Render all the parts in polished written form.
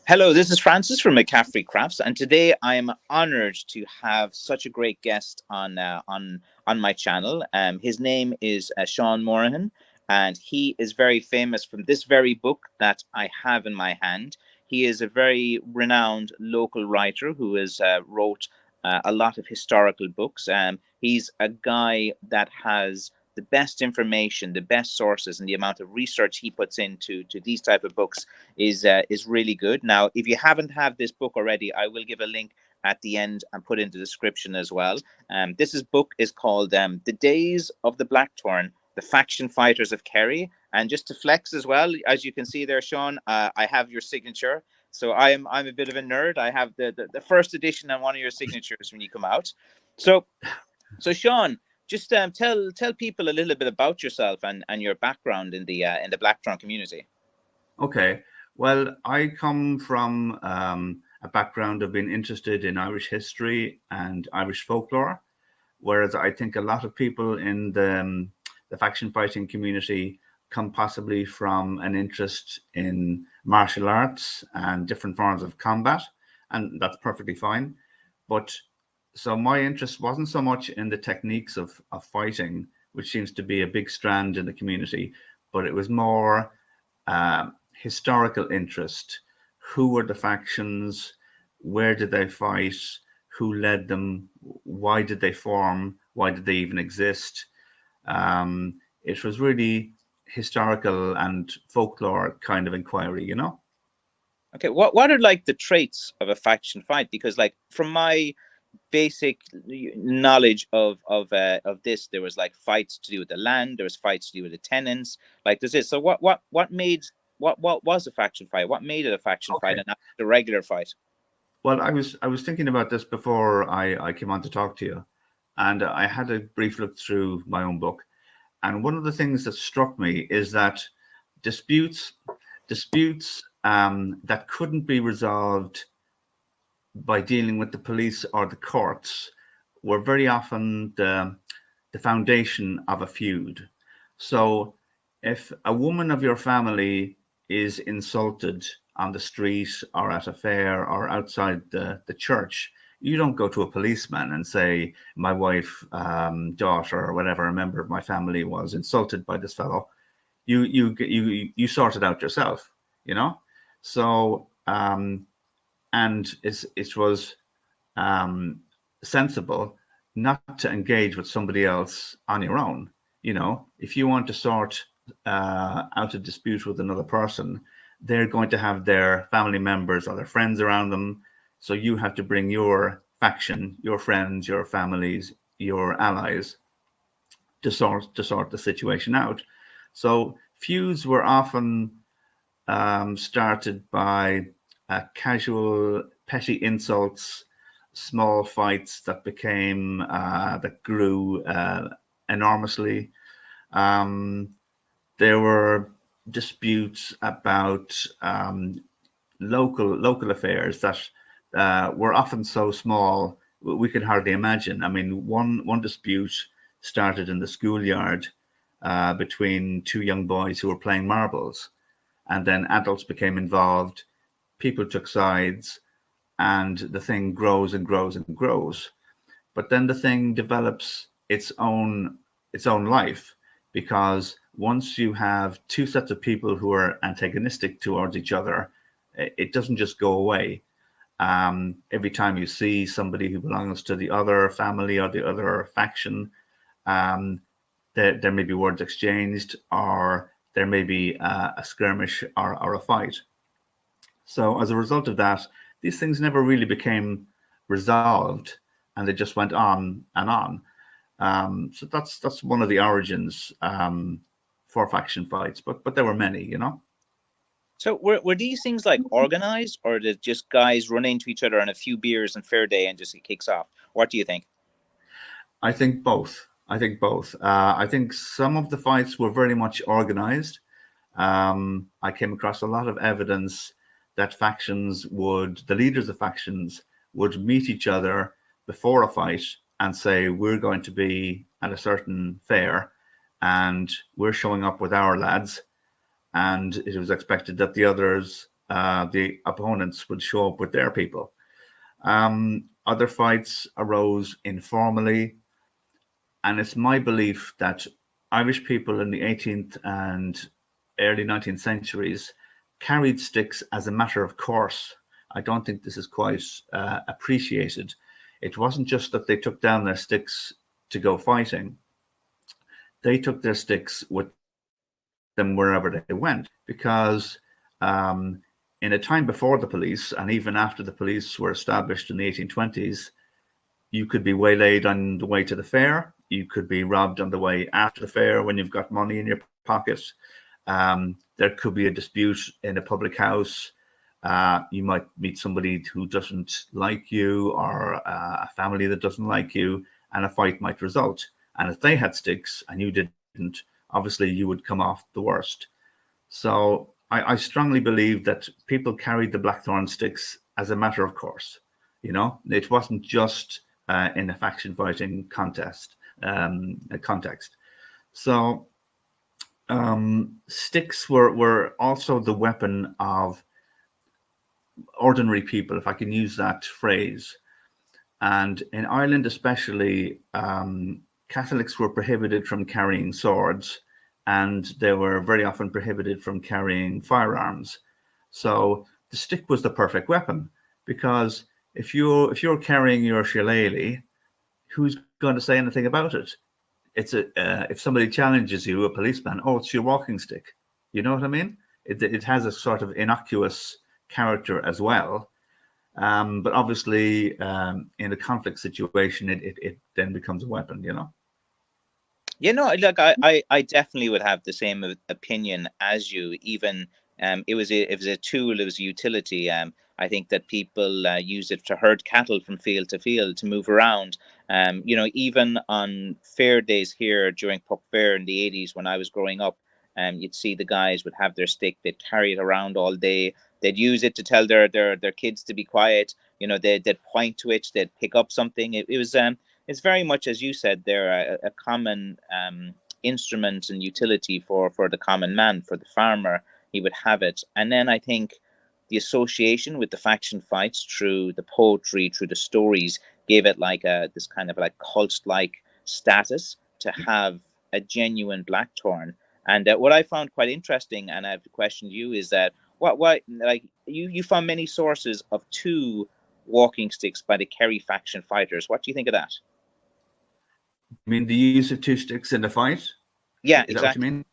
Hello, this is Francis from McCaffrey Crafts, and today I am honored to have such a great guest on my channel. His name is Sean Moraghan, and he is very famous from this very book that I have in my hand. He is a very renowned local writer who has wrote a lot of historical books. He's a guy that has the best information, the best sources, and the amount of research he puts into these type of books is really good. Now, if you haven't have this book already, I will give a link at the end and put in the description as well. Book is called "The Days of the Blackthorn: The Faction Fighters of Kerry." And just to flex as well, as you can see there, Sean, I have your signature. So I'm a bit of a nerd. I have the first edition and one of your signatures when you come out. So Sean, just tell people a little bit about yourself and your background in the Blackthorn community. Okay. Well, I come from a background of being interested in Irish history and Irish folklore, whereas I think a lot of people in the faction fighting community come possibly from an interest in martial arts and different forms of combat, and that's perfectly fine. But so my interest wasn't so much in the techniques of fighting, which seems to be a big strand in the community, but it was more historical interest. Who were the factions? Where did they fight? Who led them? Why did they form? Why did they even exist? It was really historical and folklore kind of inquiry, you know? Okay, what are like the traits of a faction fight? Because like from my basic knowledge of this, there was like fights to do with the land, there was fights to do with the tenants, like there's this. So what was a faction fight? What made it a faction fight Okay. and not the regular fight? Well, I was thinking about this before I came on to talk to you, and I had a brief look through my own book. And one of the things that struck me is that disputes that couldn't be resolved by dealing with the police or the courts were very often the foundation of a feud. So if a woman of your family is insulted on the street or at a fair or outside the church, you don't go to a policeman and say, my wife, daughter, or whatever, a member of my family was insulted by this fellow. You sort it out yourself, you know? So, and it was sensible not to engage with somebody else on your own. You know, if you want to sort out a dispute with another person, they're going to have their family members or their friends around them. So you have to bring your faction, your friends, your families, your allies to sort the situation out. So feuds were often started by casual, petty insults, small fights that became that grew enormously. There were disputes about local affairs that were often so small we could hardly imagine. I mean, one dispute started in the schoolyard between two young boys who were playing marbles, and then adults became involved. People took sides, and the thing grows and grows and grows. But then the thing develops its own life, because once you have two sets of people who are antagonistic towards each other, it doesn't just go away. Every time you see somebody who belongs to the other family or the other faction, there may be words exchanged, or there may be a skirmish or a fight. So as a result of that, these things never really became resolved, and they just went on and on. So that's one of the origins for faction fights, but there were many, you know. So were these things like organized, or did just guys run into each other on a few beers and fair day and just it kicks off? What do you think? I think both. I think both. I think some of the fights were very much organized. I came across a lot of evidence that the leaders of factions would meet each other before a fight and say, we're going to be at a certain fair and we're showing up with our lads. And it was expected that the others the opponents would show up with their people. Other fights arose informally, and it's my belief that Irish people in the 18th and early 19th centuries carried sticks as a matter of course. I don't think this is quite appreciated. It wasn't just that they took down their sticks to go fighting. They took their sticks with them wherever they went, because in a time before the police, and even after the police were established in the 1820s, you could be waylaid on the way to the fair. You could be robbed on the way after the fair when you've got money in your pocket. There could be a dispute in a public house. You might meet somebody who doesn't like you, or a family that doesn't like you, and a fight might result. And if they had sticks and you didn't, obviously you would come off the worst. So I strongly believe that people carried the Blackthorn sticks as a matter of course. You know, it wasn't just in a faction fighting context. So sticks were also the weapon of ordinary people, if I can use that phrase. And in Ireland especially, Catholics were prohibited from carrying swords, and they were very often prohibited from carrying firearms. So the stick was the perfect weapon, because if you're carrying your shillelagh, who's going to say anything about it? It's if somebody challenges you, a policeman, oh, it's your walking stick. You know what I mean? It has a sort of innocuous character as well. But obviously, in a conflict situation, it then becomes a weapon, you know? You know, look, I definitely would have the same opinion as you. Even it was a tool, it was a utility. I think that people use it to herd cattle from field to field, to move around. You know, even on fair days here during Puck Fair in the 80s when I was growing up, you'd see the guys would have their stick, they'd carry it around all day. They'd use it to tell their kids to be quiet. You know, they'd point to it, they'd pick up something. It was it's very much, as you said, they're a common instrument and utility for the common man, for the farmer. He would have it. And then I think the association with the faction fights through the poetry, through the stories, gave it like this kind of like cult-like status to have a genuine Blackthorn. And what I found quite interesting, and I've questioned you, is that what like you found many sources of two walking sticks by the Kerry faction fighters. What do you think of that? I mean, the use of two sticks in a fight? Yeah, Is exactly. that what you mean?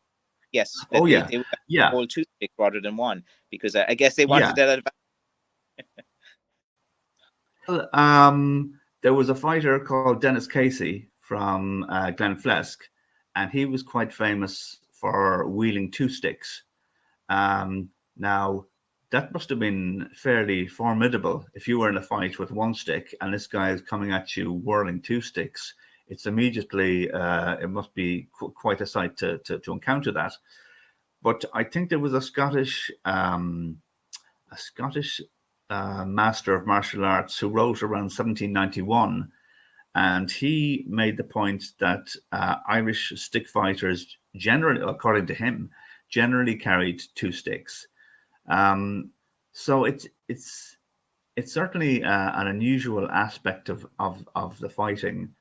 Yes. Oh, yeah. They would Yeah. hold two sticks rather than one, because I guess they wanted Yeah. that advantage. Well, there was a fighter called Dennis Casey from Glenflesk, and he was quite famous for wielding two sticks. Now, that must have been fairly formidable. If you were in a fight with one stick and this guy is coming at you whirling two sticks, it's immediately, it must be quite a sight to encounter that. But I think there was a Scottish master of martial arts who wrote around 1791, and he made the point that Irish stick fighters generally, according to him, generally carried two sticks. So it's certainly an unusual aspect of the fighting,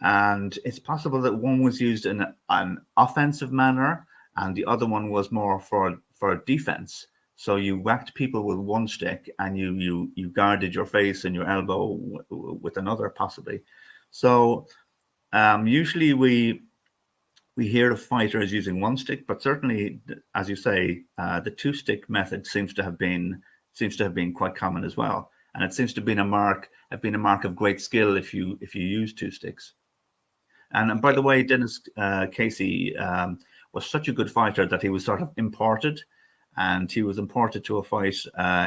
and it's possible that one was used in an offensive manner and the other one was more for defense. So you whacked people with one stick and you guarded your face and your elbow with another, possibly. So usually we hear of fighters using one stick, but certainly, as you say, the two stick method seems to have been quite common as well, and it seems to have been a mark of great skill if you use two sticks. And by the way, Dennis Casey was such a good fighter that he was sort of imported, and he was imported to a fight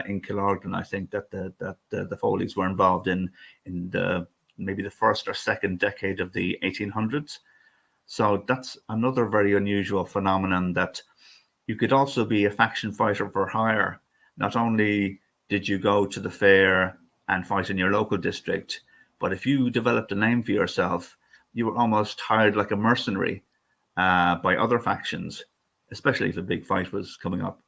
in Killorglin. I think that the Foleys were involved in maybe the first or second decade of the 1800s. So that's another very unusual phenomenon, that you could also be a faction fighter for hire. Not only did you go to the fair and fight in your local district, but if you developed a name for yourself, you were almost hired like a mercenary by other factions, especially if a big fight was coming up.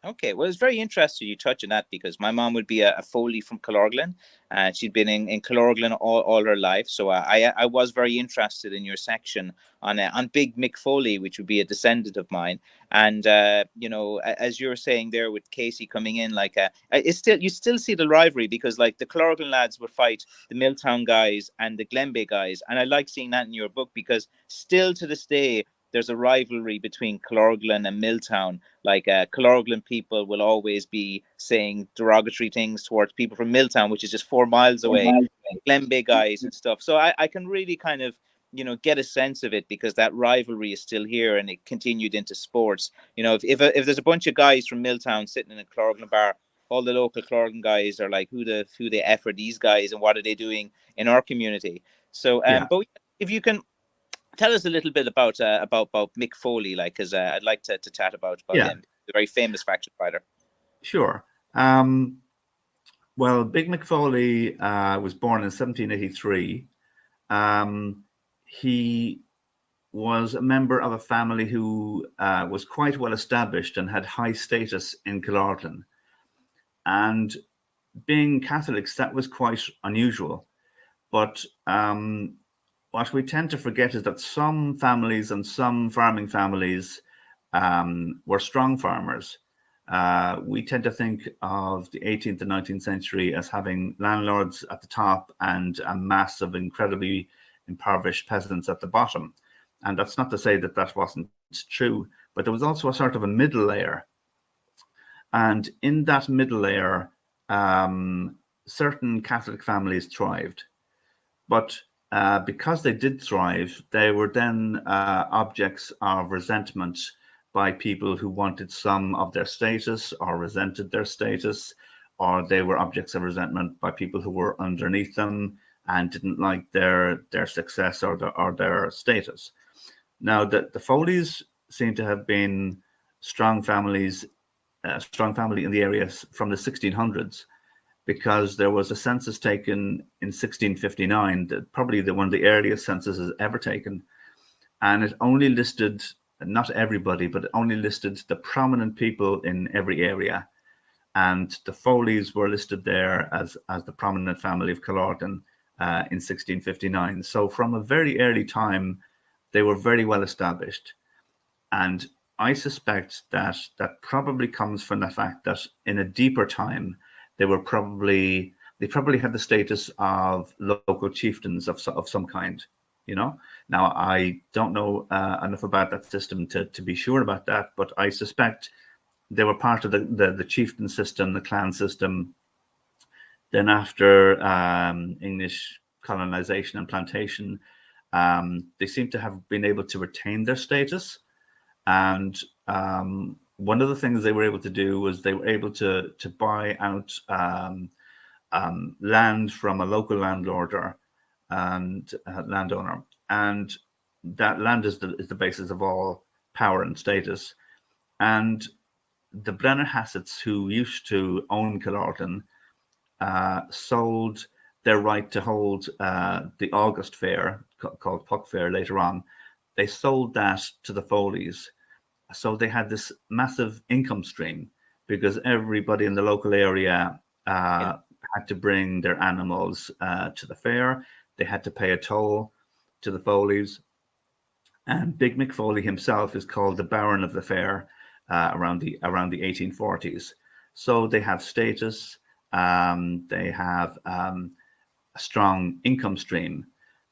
Okay, well, it's very interesting you touch on that because my mom would be a Foley from Killorglin, and she'd been in Killorglin all her life. So I was very interested in your section on Big Mick Foley, which would be a descendant of mine. And as you were saying there with Casey coming in, like it's still you still see the rivalry because like the Killorglin lads would fight the Milltown guys and the Glenbeigh guys, and I like seeing that in your book because still to this day there's a rivalry between Killorglin and Milltown. Like Killorglin people will always be saying derogatory things towards people from Milltown, which is just 4 miles away, Glenbeigh guys and stuff. So I can really kind of get a sense of it because that rivalry is still here and it continued into sports. If there's a bunch of guys from Milltown sitting in a Killorglin bar, all the local Killorglin guys are like, who the F are these guys and what are they doing in our community? So Yeah, but if you can tell us a little bit about Mick Foley, like, because I'd like to chat about yeah, him, the very famous faction fighter. sure. Well, Big Mick Foley was born in 1783. He was a member of a family who was quite well established and had high status in Killorglin. And being Catholics, that was quite unusual. But what we tend to forget is that some families and some farming families were strong farmers. We tend to think of the 18th and 19th century as having landlords at the top and a mass of incredibly impoverished peasants at the bottom. And that's not to say that that wasn't true, but there was also a sort of a middle layer. And in that middle layer, certain Catholic families thrived. But because they did thrive, they were then objects of resentment by people who wanted some of their status or resented their status, or they were objects of resentment by people who were underneath them and didn't like their success or their status. Now, the Foleys seem to have been strong families, a strong family in the area from the 1600s, because there was a census taken in 1659, probably one of the earliest censuses ever taken, and it only listed, not everybody, but it only listed the prominent people in every area. And the Foleys were listed there as the prominent family of Killorglin in 1659. So from a very early time, they were very well established. And I suspect that that probably comes from the fact that in a deeper time, they probably had the status of local chieftains of some kind. Now I don't know enough about that system to be sure about that, but I suspect they were part of the chieftain system, the clan system. Then after English colonization and plantation, they seem to have been able to retain their status. And one of the things they were able to do was they were able to buy out land from a local landlord and landowner, and that land is the basis of all power and status. And the Brenner Hassets, who used to own Killorglin, sold their right to hold the August Fair, called Puck Fair later on. They sold that to the Foleys. So they had this massive income stream because everybody in the local area had to bring their animals to the fair. They had to pay a toll to the Foleys. And Big Mick Foley himself is called the Baron of the Fair around the 1840s. So they have status, they have a strong income stream,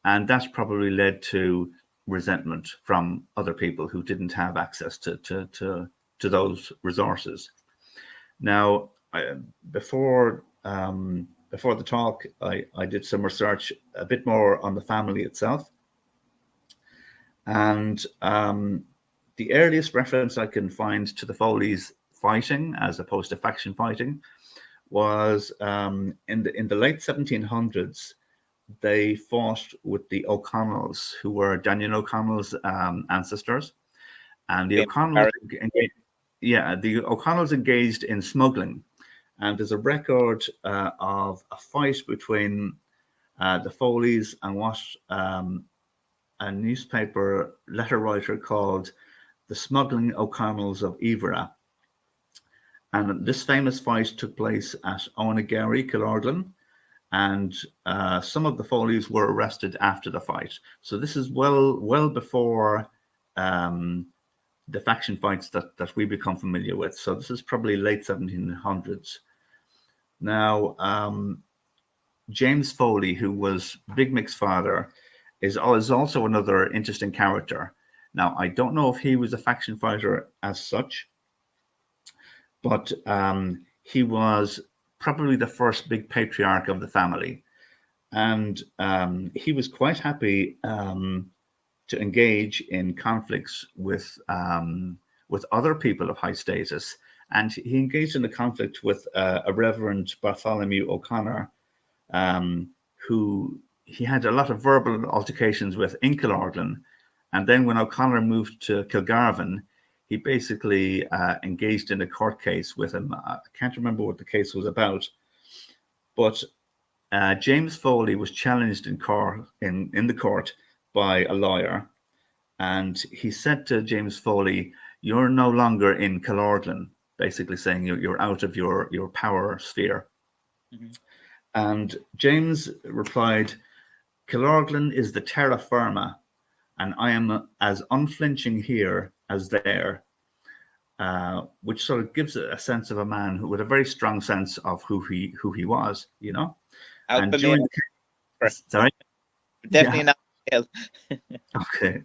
and that's probably led to resentment from other people who didn't have access to those resources. Now, before the talk, I did some research a bit more on the family itself, and the earliest reference I can find to the Foleys fighting, as opposed to faction fighting, was in the late 1700s. They fought with the O'Connells, who were Daniel O'Connell's ancestors, and the O'Connells, engaged in smuggling. And there's a record of a fight between the Foleys and what a newspaper letter writer called the Smuggling O'Connells of Evora. And this famous fight took place at Owenagary, Kilorglin, and some of the Foleys were arrested after the fight. So this is well before the faction fights that we become familiar with. So this is probably late 1700s. Now, James Foley, who was Big Mick's father, is also another interesting character. Now, I don't know if he was a faction fighter as such, but he was probably the first big patriarch of the family. And he was quite happy to engage in conflicts with other people of high status. And he engaged in a conflict with a Reverend Bartholomew O'Connor, who he had a lot of verbal altercations with in Kilorglin. And then when O'Connor moved to Kilgarvan, he basically engaged in a court case with him. I can't remember what the case was about, but James Foley was challenged in the court by a lawyer, and he said to James Foley, "You're no longer in Kilorglin," basically saying you're out of your power sphere. Mm-hmm. And James replied, "Kilorglin is the terra firma, and I am as unflinching here as there," which sort of gives a sense of a man with a very strong sense of who he was, you know. And during sorry, definitely not. Okay,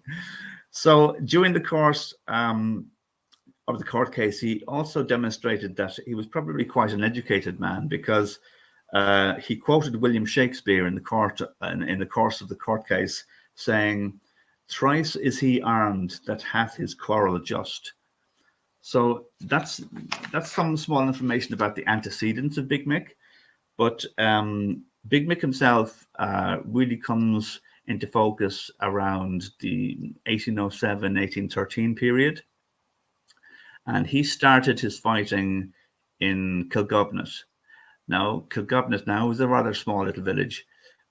so during the course of the court case, he also demonstrated that he was probably quite an educated man, because he quoted William Shakespeare in the course of the court case, saying, "Thrice is he armed that hath his quarrel just." So that's some small information about the antecedents of Big Mick. But Big Mick himself really comes into focus around the 1807, 1813 period. And he started his fighting in Kilgobnet. Now, Kilgobnet now is a rather small little village,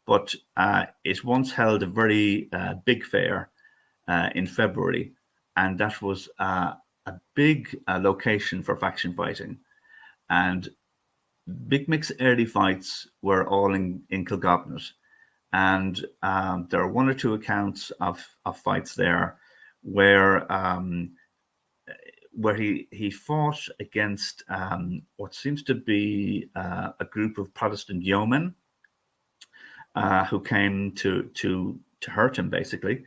but it once held a very big fair in February. And that was a big location for faction fighting. And Big Mick's early fights were all in Kilgobnet. And there are one or two accounts of fights there where he fought against what seems to be a group of Protestant yeomen who came to hurt him, basically.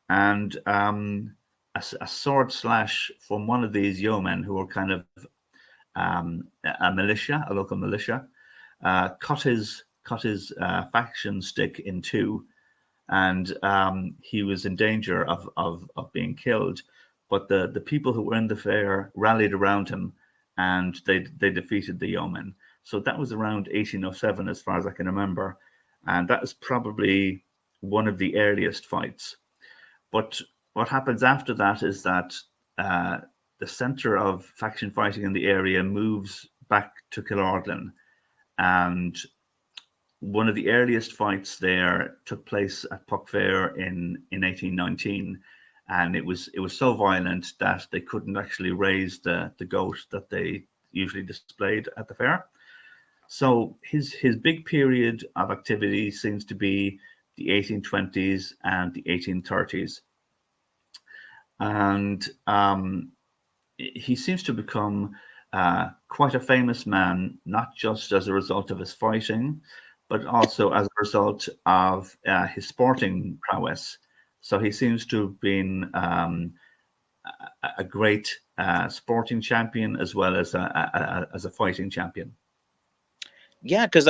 And a sword slash from one of these yeomen, who were kind of a local militia, cut his faction stick in two, and he was in danger of being killed. But the people who were in the fair rallied around him, and they defeated the yeomen. So that was around 1807, as far as I can remember, and that is probably one of the earliest fights. But what happens after that is that the center of faction fighting in the area moves back to Kilorglin, and one of the earliest fights there took place at Puck Fair in 1819, and it was so violent that they couldn't actually raise the goat that they usually displayed at the fair. So his big period of activity seems to be the 1820s and the 1830s, and he seems to become quite a famous man, not just as a result of his fighting, but also as a result of his sporting prowess. So he seems to have been a great sporting champion, as well as a fighting champion. Yeah, because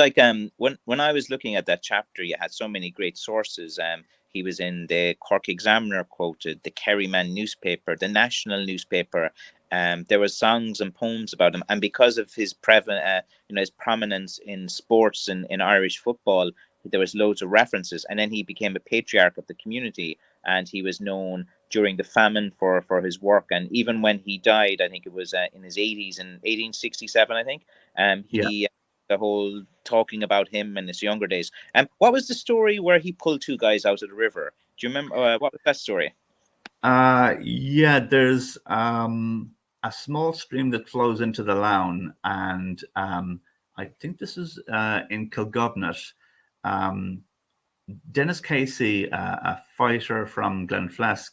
when I was looking at that chapter, you had so many great sources. He was in the Cork Examiner quoted, the Kerryman newspaper, the National newspaper. There were songs and poems about him, and because of his his prominence in sports and in Irish football, there was loads of references. And then he became a patriarch of the community, and he was known during the famine for his work. And even when he died, I think it was in his 80s, in 1867, I think. The whole talking about him in his younger days. What was the story where he pulled two guys out of the river? Do you remember what was that story? Yeah, there's a small stream that flows into the Lown, and I think this is in Kilgobnet. Dennis Casey, a fighter from Glenflesk,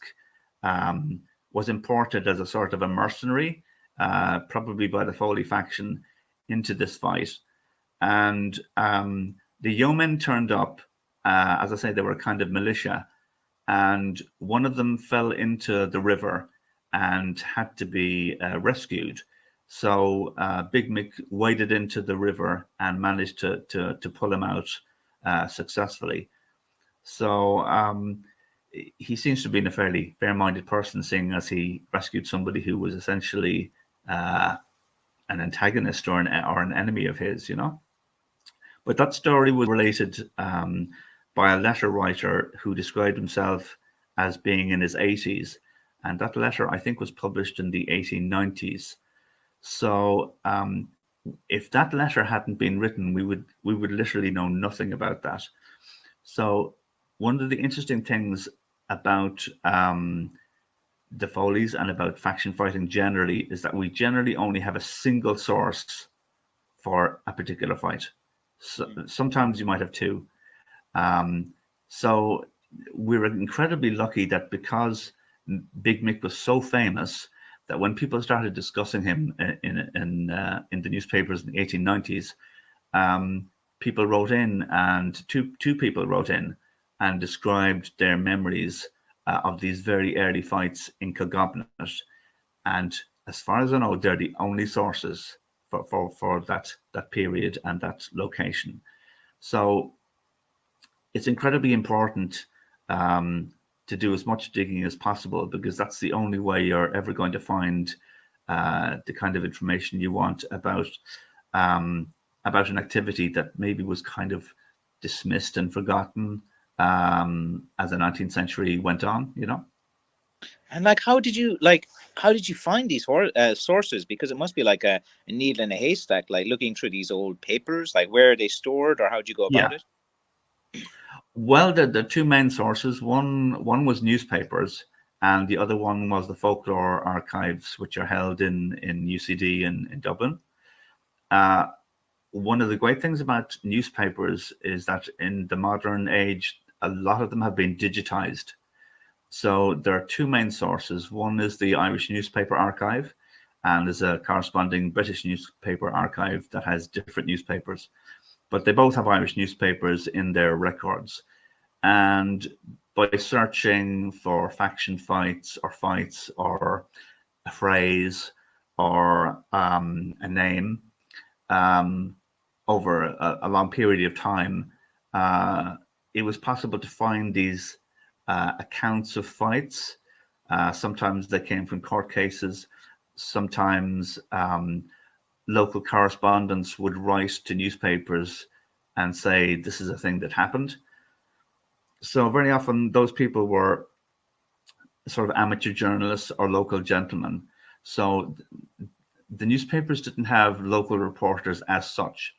was imported as a sort of a mercenary, probably by the Foley faction, into this fight. And the yeomen turned up. As I say, they were a kind of militia. And one of them fell into the river and had to be rescued. So Big Mick waded into the river and managed to pull him out successfully. So he seems to have been a fairly fair-minded person, seeing as he rescued somebody who was essentially an antagonist or an enemy of his, you know. But that story was related by a letter writer who described himself as being in his 80s. And that letter, I think, was published in the 1890s. So if that letter hadn't been written, we would literally know nothing about that. So one of the interesting things about the Foleys and about faction fighting generally is that we generally only have a single source for a particular fight. So sometimes you might have two. So we're incredibly lucky that because Big Mick was so famous that when people started discussing him in the newspapers in the 1890s, people wrote in, and two people wrote in and described their memories of these very early fights in Kilgobnet. And as far as I know, they're the only sources for that period and that location. So it's incredibly important to do as much digging as possible, because that's the only way you're ever going to find the kind of information you want about an activity that maybe was kind of dismissed and forgotten as the 19th century went on, you know. And like, how did you find these sources? Because it must be like a needle in a haystack, like looking through these old papers. Like, where are they stored, or how did you go about it? Well, the two main sources, one was newspapers, and the other one was the folklore archives, which are held in UCD in Dublin. One of the great things about newspapers is that in the modern age, a lot of them have been digitized. So there are two main sources. One is the Irish Newspaper Archive, and there's a corresponding British Newspaper Archive that has different newspapers. But they both have Irish newspapers in their records. And by searching for faction fights or a phrase or a name over a long period of time, it was possible to find these accounts of fights. Sometimes they came from court cases. Sometimes local correspondents would write to newspapers and say, this is a thing that happened. So very often those people were sort of amateur journalists or local gentlemen. So the newspapers didn't have local reporters as such.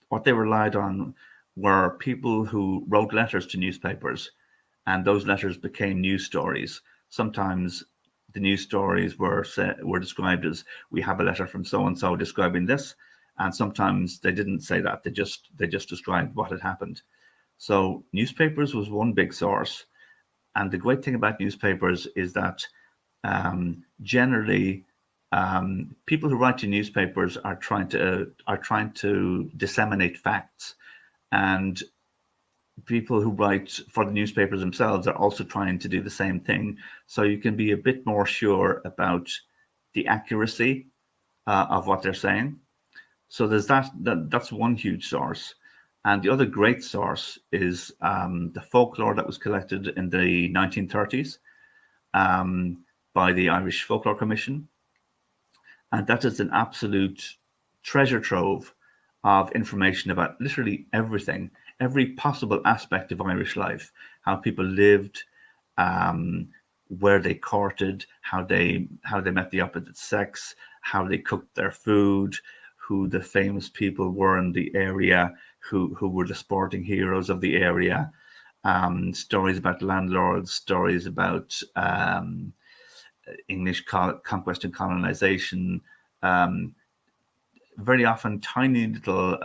What they relied on were people who wrote letters to newspapers, and those letters became news stories. Sometimes the news stories were described as, we have a letter from so and so describing this, and sometimes they didn't say that. They just described what had happened. So newspapers was one big source, and the great thing about newspapers is that generally people who write to newspapers are trying to disseminate facts, and people who write for the newspapers themselves are also trying to do the same thing. So you can be a bit more sure about the accuracy of what they're saying. So there's that's one huge source. And the other great source is the folklore that was collected in the 1930s by the Irish Folklore Commission. And that is an absolute treasure trove of information about literally everything, every possible aspect of Irish life, how people lived, where they courted, how they met the opposite sex, how they cooked their food, who the famous people were in the area, who were the sporting heroes of the area, stories about landlords, stories about English conquest and colonization. Very often tiny little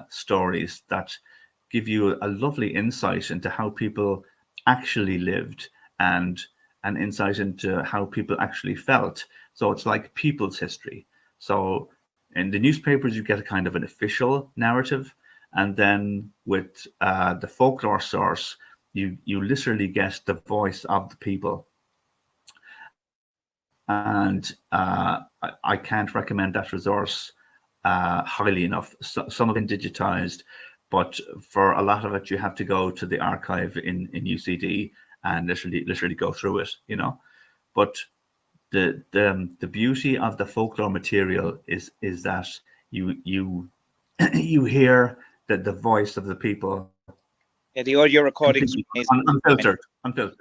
stories that give you a lovely insight into how people actually lived and an insight into how people actually felt. So it's like people's history. So in the newspapers, you get a kind of an official narrative. And then with the folklore source, you literally get the voice of the people. And I can't recommend that resource highly enough. Some have been digitized, but for a lot of it, you have to go to the archive in UCD and literally go through it, you know. But the beauty of the folklore material is that you you hear the voice of the people. Yeah, the audio recordings are amazing. Unfiltered.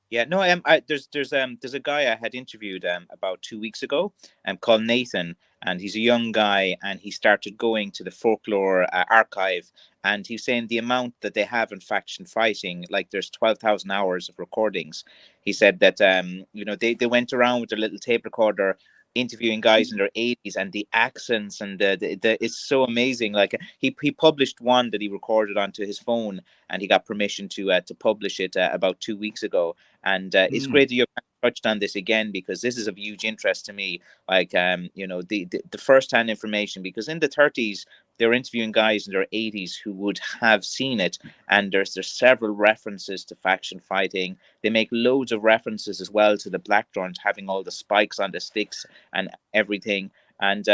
Yeah, no, there's a guy I had interviewed about 2 weeks ago, called Nathan, and he's a young guy, and he started going to the folklore archive, and he's saying the amount that they have in faction fighting, like there's 12,000 hours of recordings. He said that they went around with their little tape recorder interviewing guys in their 80s, and the accents and the it's so amazing. Like he published one that he recorded onto his phone, and he got permission to publish it about 2 weeks ago. And it's great that you touched on this again, because this is of huge interest to me. Like the first-hand information, because in the 30s they were interviewing guys in their 80s who would have seen it, and there's several references to faction fighting. They make loads of references as well to the Blackthorns having all the spikes on the sticks and everything. And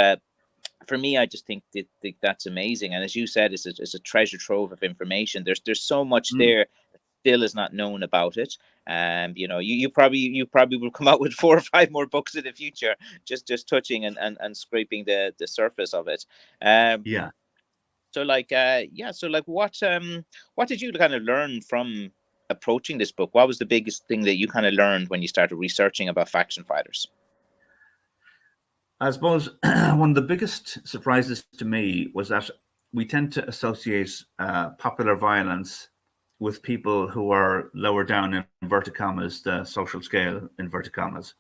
for me, I just think that's amazing. And as you said, it's a treasure trove of information. There's so much there that still is not known about it. You probably will come out with 4 or 5 more books in the future, just touching and scraping the surface of it. Yeah. So what did you kind of learn from approaching this book? What was the biggest thing that you kind of learned when you started researching about faction fighters? I suppose one of the biggest surprises to me was that we tend to associate popular violence with people who are lower down in inverted commas, the social scale, inverted commas.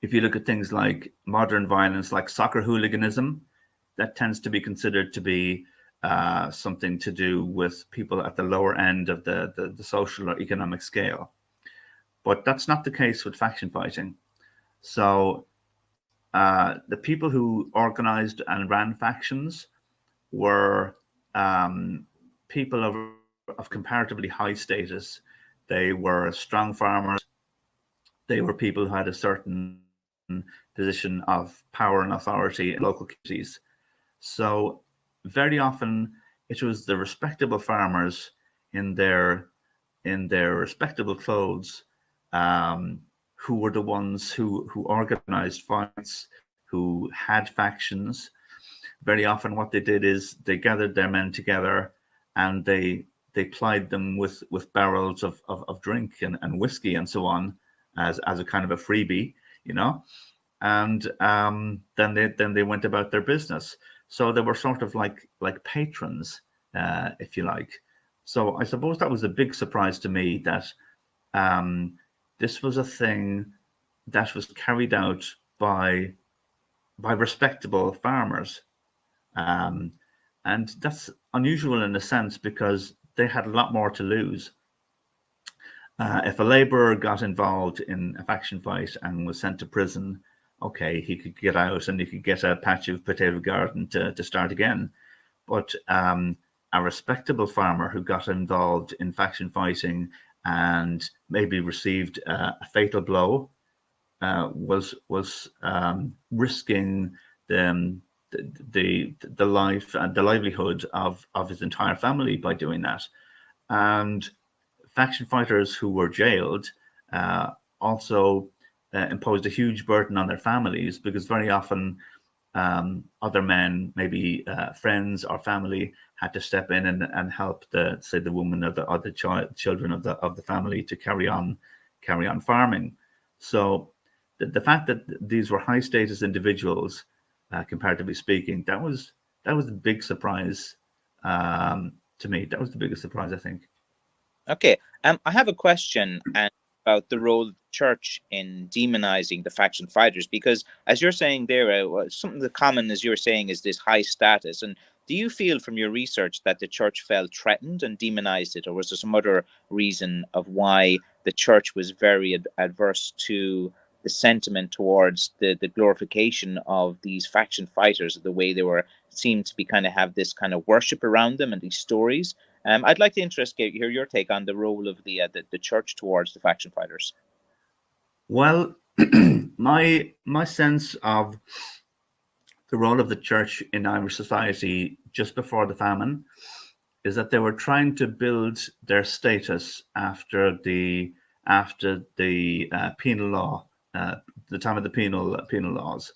If you look at things like modern violence, like soccer hooliganism, that tends to be considered to be something to do with people at the lower end of the social or economic scale. But that's not the case with faction fighting. So the people who organized and ran factions were people of comparatively high status. They were strong farmers. They were people who had a certain position of power and authority in local communities. So very often it was the respectable farmers in their respectable clothes who were the ones who organized fights, who had factions. Very often what they did is they gathered their men together and they plied them with barrels of drink and whiskey and so on as a kind of a freebie, you know. And then they went about their business. So they were sort of like patrons, if you like. So I suppose that was a big surprise to me that this was a thing that was carried out by respectable farmers. And that's unusual in a sense because they had a lot more to lose. If a laborer got involved in a faction fight and was sent to prison, okay, he could get out and he could get a patch of potato garden to start again. But a respectable farmer who got involved in faction fighting and maybe received a fatal blow was risking the life and the livelihood of his entire family by doing that. And faction fighters who were jailed also imposed a huge burden on their families, because very often other men, maybe friends or family, had to step in and help the woman or the children of the family to carry on farming. So the fact that these were high status individuals, comparatively speaking, that was a big surprise to me. That was the biggest surprise, I think. Okay, I have a question, and about the role of the church in demonizing the faction fighters, because as you're saying there, something the common as you're saying is this high status. And do you feel from your research that the church felt threatened and demonized it, or was there some other reason of why the church was very adverse to the sentiment towards the glorification of these faction fighters, the way they were seemed to be kind of have this kind of worship around them and these stories? I'd like to hear your take on the role of the church towards the faction fighters. Well, my sense of the role of the church in Irish society just before the famine is that they were trying to build their status after the penal law, the time of the penal laws.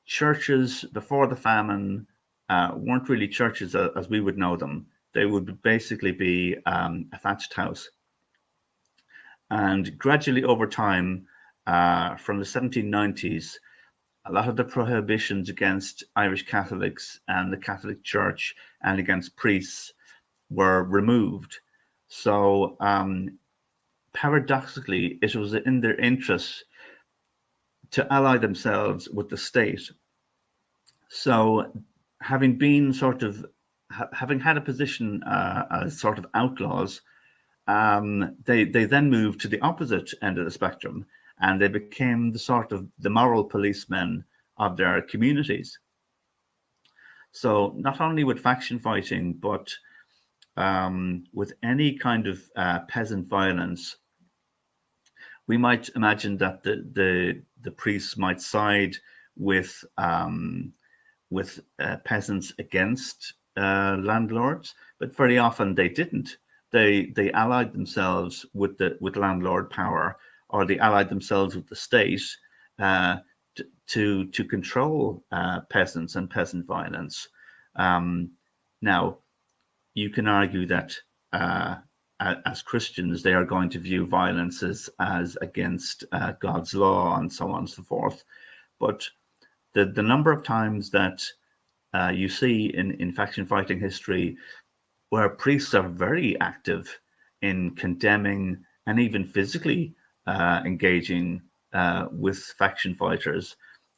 Churches before the famine weren't really churches as we would know them. They would basically be a thatched house. And gradually over time, from the 1790s, a lot of the prohibitions against Irish Catholics and the Catholic Church and against priests were removed. So paradoxically, it was in their interest to ally themselves with the state. So having been having had a position as sort of outlaws, they then moved to the opposite end of the spectrum, and they became the moral policemen of their communities. So not only with faction fighting, but with any kind of peasant violence, we might imagine that the priests might side with peasants against landlords, but very often they didn't. They allied themselves with landlord power, or they allied themselves with the state to control peasants and peasant violence. Now, you can argue that as Christians, they are going to view violence as against God's law and so on and so forth. But the number of times that you see in faction fighting history where priests are very active in condemning and even physically engaging with faction fighters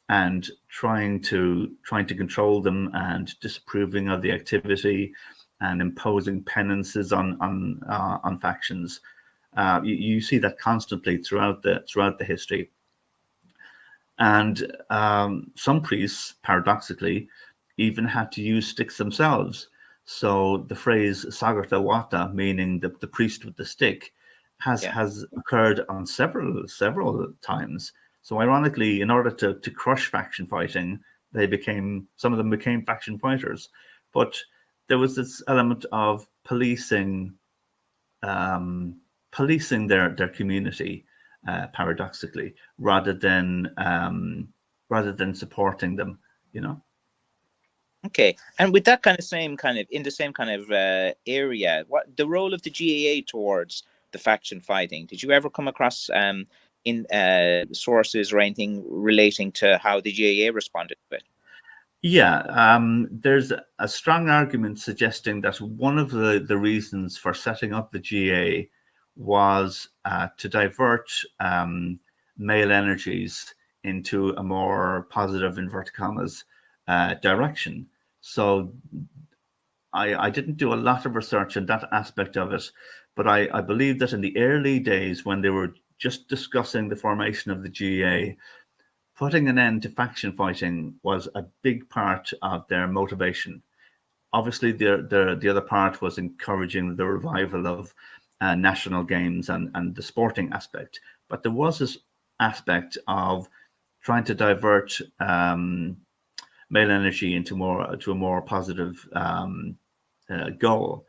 and trying to control them and disapproving of the activity and imposing penances on factions. You see that constantly throughout the history. And some priests, paradoxically, even had to use sticks themselves. So the phrase "sagarta wata," meaning the priest with the stick, has occurred on several times. So ironically, in order to crush faction fighting, some of them became faction fighters. But there was this element of policing their community, paradoxically, rather than supporting them, Okay, and with that in the same kind of area, what the role of the GAA towards the faction fighting? Did you ever come across in sources or anything relating to how the GAA responded to it? Yeah, there's a strong argument suggesting that one of the reasons for setting up the GAA was to divert male energies into a more positive, inverted commas, direction. So I didn't do a lot of research in that aspect of it, but I believe that in the early days when they were just discussing the formation of the GAA, putting an end to faction fighting was a big part of their motivation. Obviously, the other part was encouraging the revival of national games and the sporting aspect. But there was this aspect of trying to divert male energy into a more positive goal.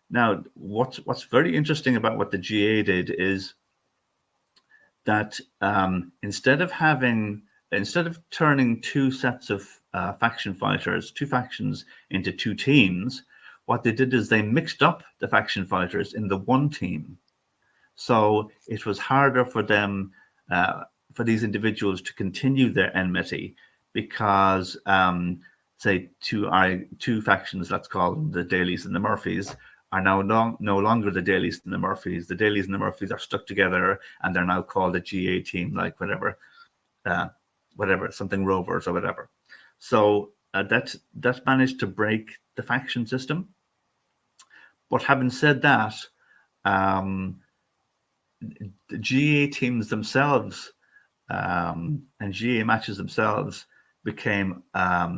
Now, what's very interesting about what the GAA did is that instead of turning two sets of faction fighters, two factions, into two teams, what they did is they mixed up the faction fighters in the one team. So it was harder for them, for these individuals to continue their enmity because, say, two factions, let's call them the Dailies and the Murphys, are now no longer the Dailies and the Murphys. The Dailies and the Murphys are stuck together, and they're now called a GA team, like whatever, something Rovers or whatever. So that managed to break the faction system. But having said that, the GA teams themselves and GA matches themselves became a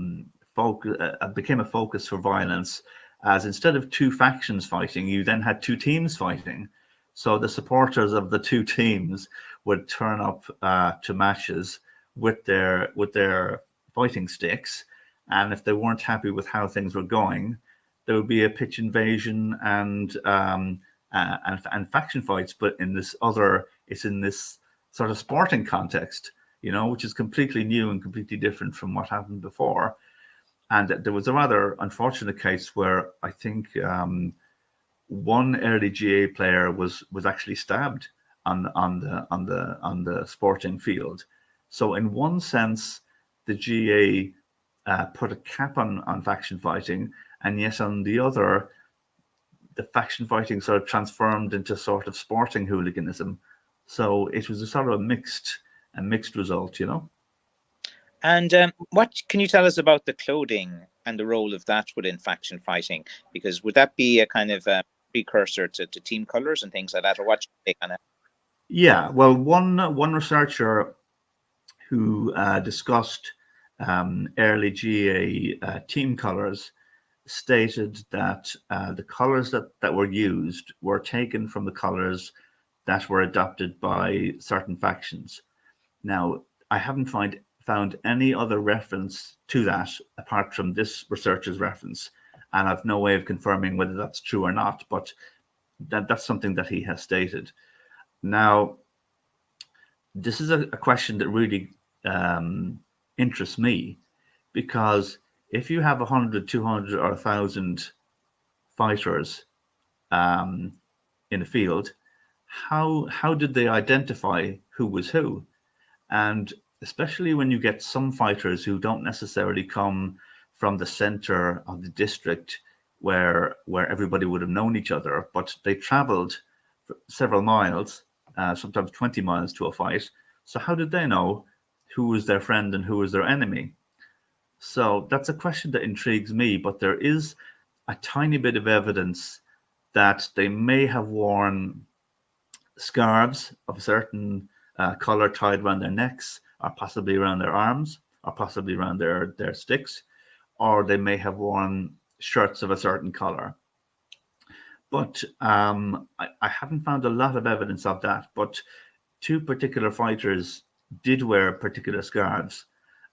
focus for violence, as instead of two factions fighting, you then had two teams fighting. So the supporters of the two teams would turn up to matches with their fighting sticks, and if they weren't happy with how things were going, there would be a pitch invasion and faction fights. But it's in this sort of sporting context, which is completely new and completely different from what happened before. And there was a rather unfortunate case where I think one early GA player was actually stabbed on the sporting field. So in one sense, the GA put a cap on faction fighting, and yet on the other, the faction fighting sort of transformed into sort of sporting hooliganism. So it was a sort of a mixed result, And what can you tell us about the clothing and the role of that within faction fighting? Because would that be a kind of precursor to team colors and things like that, or what should they kind of? Yeah, well, one researcher who discussed early GA team colors stated that the colors that were used were taken from the colors that were adopted by certain factions. Now, I haven't found any other reference to that apart from this researcher's reference, and I've no way of confirming whether that's true or not, but that's something that he has stated. Now, this is a question that really interests me, because if you have 100, 200, or 1,000 fighters in a field, how did they identify who was who? And especially when you get some fighters who don't necessarily come from the center of the district where everybody would have known each other, but they traveled several miles, sometimes 20 miles to a fight. So how did they know who was their friend and who was their enemy? So that's a question that intrigues me, but there is a tiny bit of evidence that they may have worn scarves of a certain color tied around their necks, or possibly around their arms, or possibly around their sticks, or they may have worn shirts of a certain color. But I haven't found a lot of evidence of that. But two particular fighters did wear particular scarves.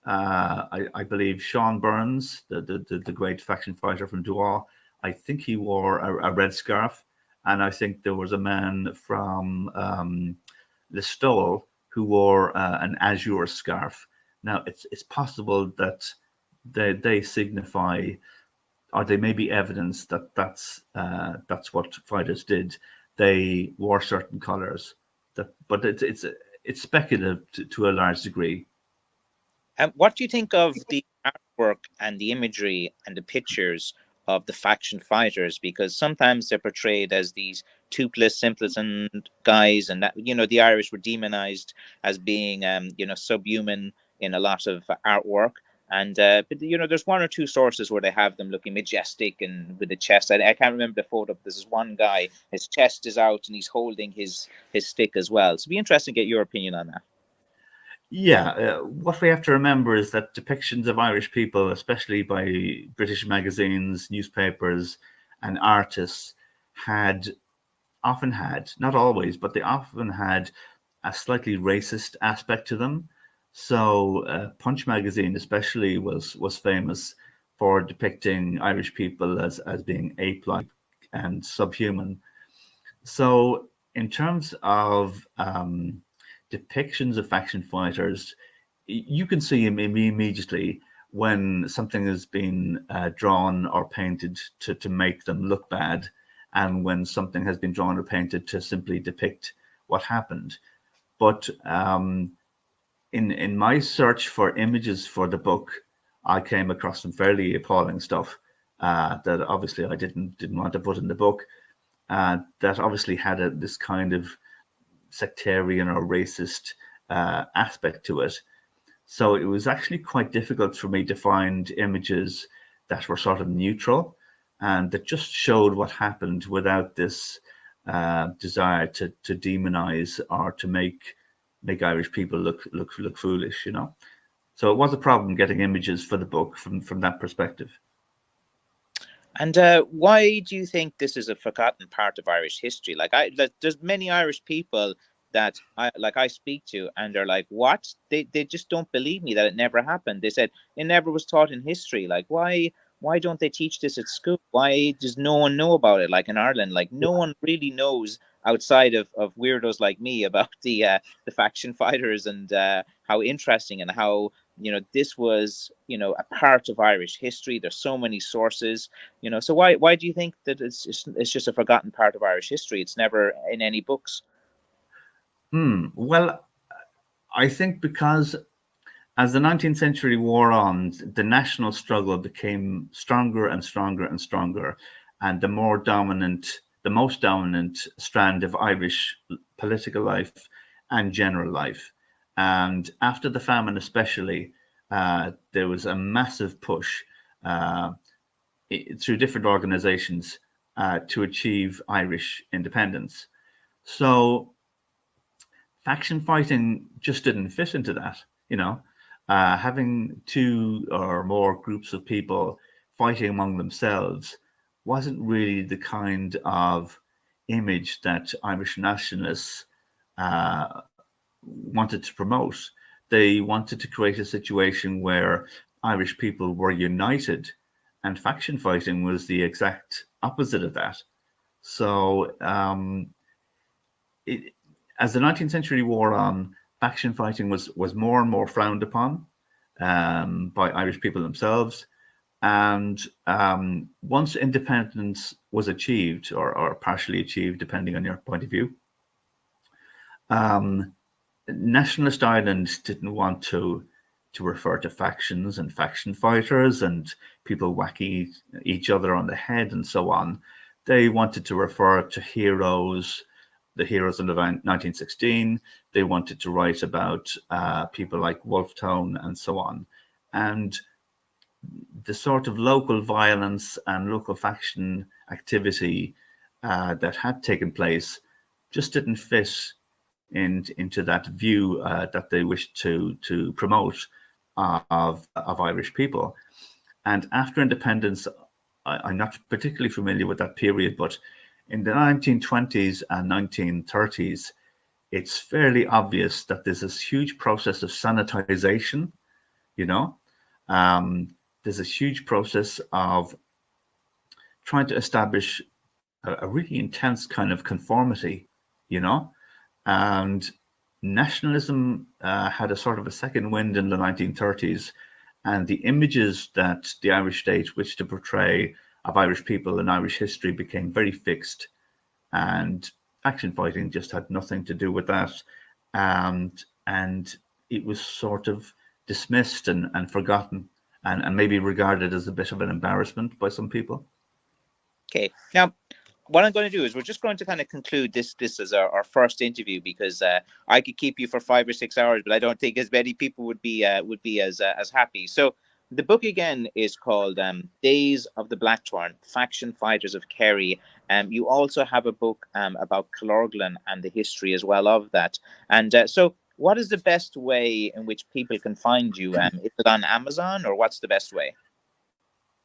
I believe Sean Burns, the great faction fighter from Dual, I think he wore a red scarf. And I think there was a man from Listowel who wore an azure scarf. Now, it's possible that they signify, or they may be evidence that that's what fighters did. They wore certain colors, but it's speculative to a large degree. What do you think of the artwork and the imagery and the pictures of the faction fighters? Because sometimes they're portrayed as these toothless, simpleton guys, and that the Irish were demonized as being subhuman in a lot of artwork. And but there's one or two sources where they have them looking majestic and with the chest. I can't remember the photo, but there's one guy, his chest is out and he's holding his stick as well. So it'd be interesting to get your opinion on that. Yeah, what we have to remember is that depictions of Irish people, especially by British magazines, newspapers, and artists, often had, not always, but they often had a slightly racist aspect to them. So Punch magazine especially was famous for depicting Irish people as being ape-like and subhuman. So in terms of depictions of faction fighters, you can see them immediately when something has been drawn or painted to make them look bad, and when something has been drawn or painted to simply depict what happened. But in my search for images for the book, I came across some fairly appalling stuff. that obviously I didn't want to put in the book. That obviously had this kind of sectarian or racist aspect to it. So it was actually quite difficult for me to find images that were sort of neutral and that just showed what happened without this desire to demonize or to make Irish people look foolish, you know. So it was a problem getting images for the book from that perspective. And why do you think this is a forgotten part of Irish history? There's many Irish people that I speak to, and they're like, "What? They just don't believe me that it never happened." They said it never was taught in history. Like, why don't they teach this at school? Why does no one know about it? Like in Ireland, like no one really knows outside of weirdos like me about the faction fighters and how interesting and how this was a part of Irish history. There's so many sources. So why do you think that it's just a forgotten part of Irish history? It's never in any books. Well, I think because as the 19th century wore on, the national struggle became stronger and stronger and stronger, and the most dominant strand of Irish political life and general life. And after the famine, especially, there was a massive push through different organizations to achieve Irish independence. So faction fighting just didn't fit into that, having two or more groups of people fighting among themselves wasn't really the kind of image that Irish nationalists wanted to promote. They wanted to create a situation where Irish people were united, and faction fighting was the exact opposite of that. So as the 19th century wore on, faction fighting was more and more frowned upon by Irish people themselves. And once independence was achieved, or partially achieved, depending on your point of view, nationalist Ireland didn't want to refer to factions and faction fighters and people whacking each other on the head and so on. They wanted to refer to heroes, the heroes of 1916. They wanted to write about people like Wolfe Tone and so on. And the sort of local violence and local faction activity that had taken place just didn't fit into that view that they wished to promote of Irish people. And after independence, I'm not particularly familiar with that period, but in the 1920s and 1930s, it's fairly obvious that there's this huge process of sanitization, there's a huge process of trying to establish a really intense kind of conformity, and nationalism had a sort of a second wind in the 1930s, and the images that the Irish state wished to portray of Irish people and Irish history became very fixed, and faction fighting just had nothing to do with that, and it was sort of dismissed and forgotten, and maybe regarded as a bit of an embarrassment by some people. Okay, now what I'm going to do is we're just going to kind of conclude this as our first interview, because I could keep you for 5 or 6 hours, but I don't think as many people would be as happy. So the book again is called Days of the Blackthorn, Faction Fighters of Kerry. You also have a book about Killorglin and the history as well of that. And so what is the best way in which people can find you? Is it on Amazon, or what's the best way?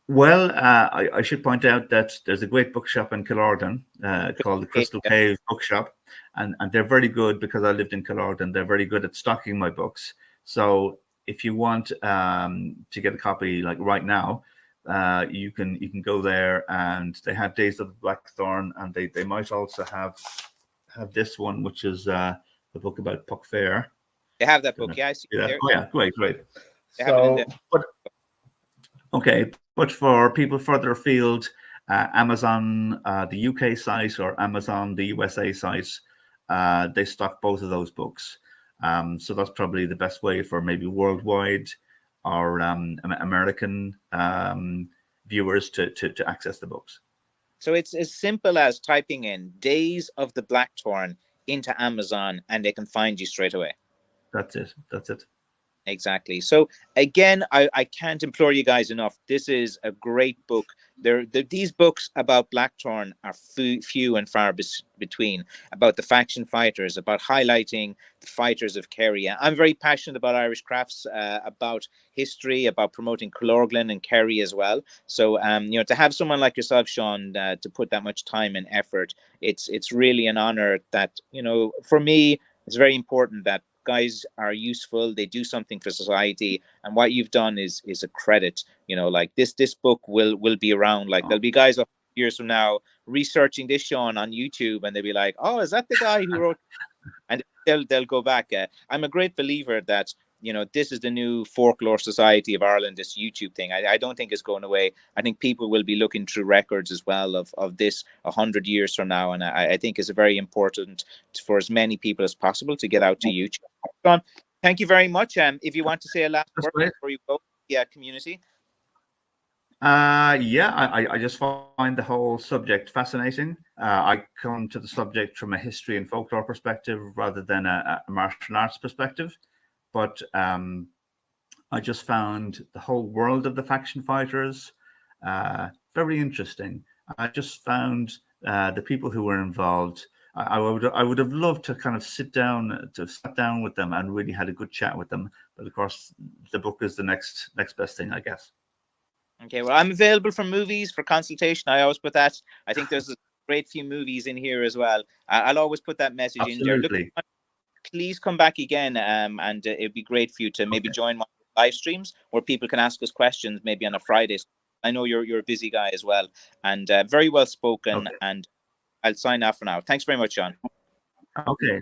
Well, I should point out that there's a great bookshop in Killorglin called the Crystal Cave Bookshop, and they're very good, because I lived in Killorglin. They're very good at stocking my books. So if you want to get a copy like right now, you can go there, and they have Days of the Blackthorn, and they might also have this one, which is the book about Puck Fair. They have that book, yeah. I see it there. Oh yeah, great. They have it in there. Okay, but for people further afield, Amazon, the UK site, or Amazon, the USA site, they stock both of those books. So that's probably the best way for maybe worldwide or American viewers to access the books. So it's as simple as typing in Days of the Blackthorn into Amazon and they can find you straight away. That's it. That's it. Exactly. So again, I can't implore you guys enough. This is a great book. These books about Blackthorn are few and far between, about the faction fighters, about highlighting the fighters of Kerry. I'm very passionate about Irish crafts, about history, about promoting Colorglin and Kerry as well. So, to have someone like yourself, Sean, to put that much time and effort, it's really an honor that, for me, it's very important that guys are useful, they do something for society, and what you've done is a credit. Like this book will be around. Like there'll be guys years from now researching this, Sean, on YouTube, and they'll be like, oh, is that the guy who wrote? And they'll go back. I'm a great believer that this is the new folklore society of Ireland, this YouTube thing. I don't think it's going away. I think people will be looking through records as well of this 100 years from now, and I think it's very important for as many people as possible to get out to YouTube. John, thank you very much. If you want to say a last word before you go, community. I just find the whole subject fascinating. I come to the subject from a history and folklore perspective rather than a martial arts perspective. But I just found the whole world of the faction fighters very interesting. I just found the people who were involved. I would have loved to kind of sit down with them and really had a good chat with them. But of course, the book is the next best thing, I guess. Okay, well, I'm available for movies, for consultation. I always put that. I think there's a great few movies in here as well. I'll always put that message Absolutely. in there. Look, please come back again, and it'd be great for you to maybe join my live streams where people can ask us questions maybe on a Friday. I know you're a busy guy as well, and very well spoken. Okay. And I'll sign off for now. Thanks very much, John. Okay.